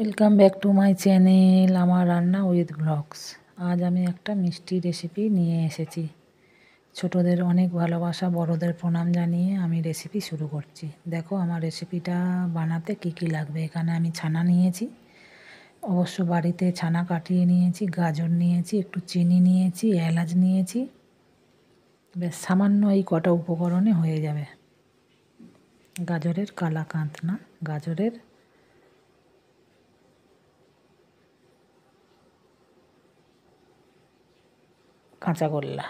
Welcome back to my channel আমার রান্না with blogs. আজ আমি একটা মিষ্টি রেসিপি নিয়ে এসেছি। ছোটদের অনেক ভালোবাসা, বড়দের প্রণাম জানিয়ে আমি রেসিপি শুরু করছি। দেখো আমার রেসিপিটা বানাতে কি কি লাগবে। এখানে আমি ছানা নিয়েছি, অবশ্য বাড়িতে ছানা কাটিয়ে নিয়েছি, গাজর নিয়েছি, একটু চিনি নিয়েছি, এলাচ নিয়েছি। বেশ সামান্য এই কটা উপকরণে হয়ে যাবে। গাজরের কালাকাঁদ না, গাজরের কাঁচাগোল্লা।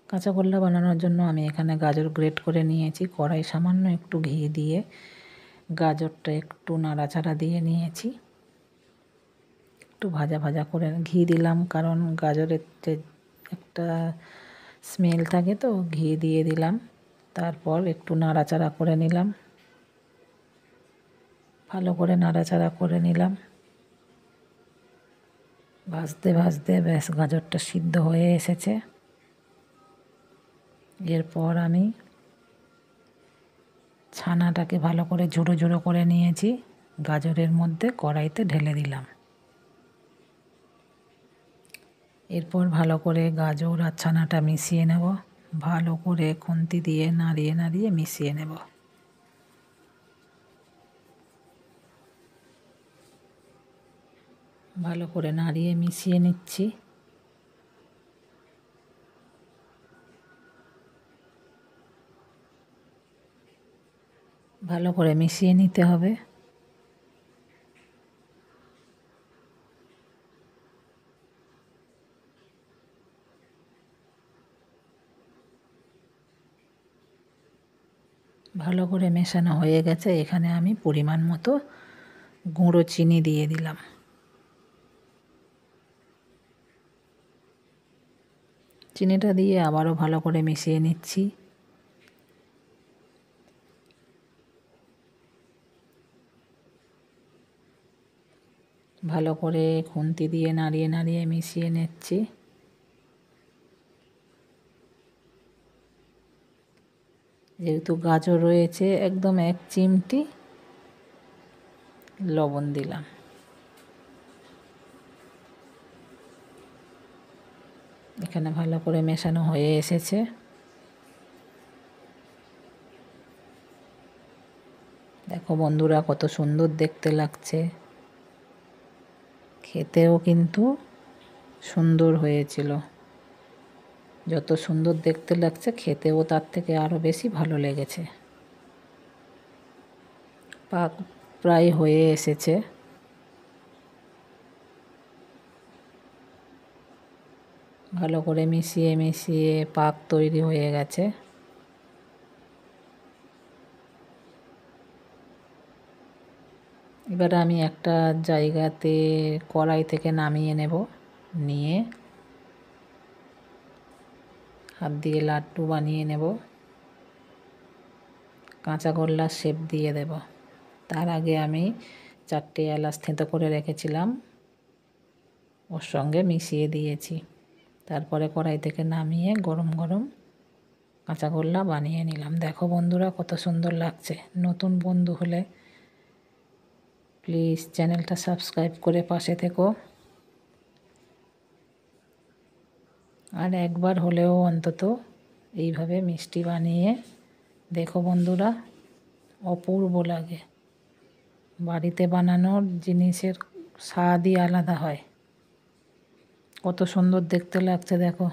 কাঁচাগোল্লা বানানোর জন্য আমি এখানে গাজর গ্রেট করে নিয়েছি। কড়াই সামান্য একটু ঘি দিয়ে গাজরটা একটু নাড়াচাড়া দিয়ে নিয়েছি। একটু ভাজা ভাজা করে ঘি দিলাম, কারণ গাজরের যে একটা স্মেল থাকে, তো ঘি দিয়ে দিলাম। তারপর একটু নাড়াচাড়া করে নিলাম, ভালো করে নাড়াচাড়া করে নিলাম। ভাজতে ভাজতে ব্যাস গাজরটা সিদ্ধ হয়ে এসেছে। এরপর আমি ছানাটাকে ভালো করে ঝুড়ো ঝুড়ো করে নিয়েছি, গাজরের মধ্যে কড়াইতে ঢেলে দিলাম। এরপর ভালো করে গাজর আর ছানাটা মিশিয়ে নেব। ভালো করে খুন্তি দিয়ে নাড়িয়ে নাড়িয়ে মিশিয়ে নেব। ভালো করে নাড়িয়ে মিশিয়ে নিচ্ছি। ভালো করে মিশিয়ে নিতে হবে। ভালো করে মেশানো হয়ে গেছে। এখানে আমি পরিমাণ মতো গুঁড়ো চিনি দিয়ে দিলাম। চিনিটা দিয়ে আবারও ভালো করে মিশিয়ে নিচ্ছি। ভালো করে খুন্তি দিয়ে নাড়িয়ে নাড়িয়ে মিশিয়ে নিচ্ছি। যেহেতু গাজর রয়েছে, একদম 1 চিমটি লবণ দিলাম। এখানে ভালো করে মেশানো হয়ে এসেছে। দেখো বন্ধুরা, কত সুন্দর দেখতে লাগছে। খেতেও কিন্তু সুন্দর হয়েছিল। যত সুন্দর দেখতে লাগছে, খেতেও তার থেকে আরও বেশি ভালো লেগেছে। পাক প্রায় হয়ে এসেছে। ভালো করে মিশিয়ে মিশিয়ে পাক তৈরি হয়ে গেছে। এবার আমি একটা জায়গাতে কড়াই থেকে নামিয়ে নেব। নিয়ে হাত দিয়ে লাড্ডু বানিয়ে নেব। কাঁচাগোল্লার শেপ দিয়ে দেব। তার আগে আমি 4টে এলাচ থেঁতো করে রেখেছিলাম, ওর সঙ্গে মিশিয়ে দিয়েছি। তারপরে কড়াই থেকে নামিয়ে গরম গরম কাঁচাগোল্লা বানিয়ে নিলাম। দেখো বন্ধুরা, কত সুন্দর লাগছে। নতুন বন্ধু হলে প্লিজ চ্যানেলটা সাবস্ক্রাইব করে পাশে থেকো। আর একবার হলেও অন্তত এইভাবে মিষ্টি বানিয়ে দেখো বন্ধুরা, অপূর্ব লাগে। বাড়িতে বানানোর জিনিসের স্বাদই আলাদা হয়। কত সুন্দর দেখতে লাগছে দেখো।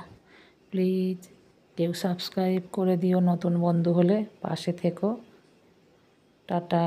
প্লিজ কেউ সাবস্ক্রাইব করে দিও, নতুন বন্ধু হলে পাশে থেকো। টাটা।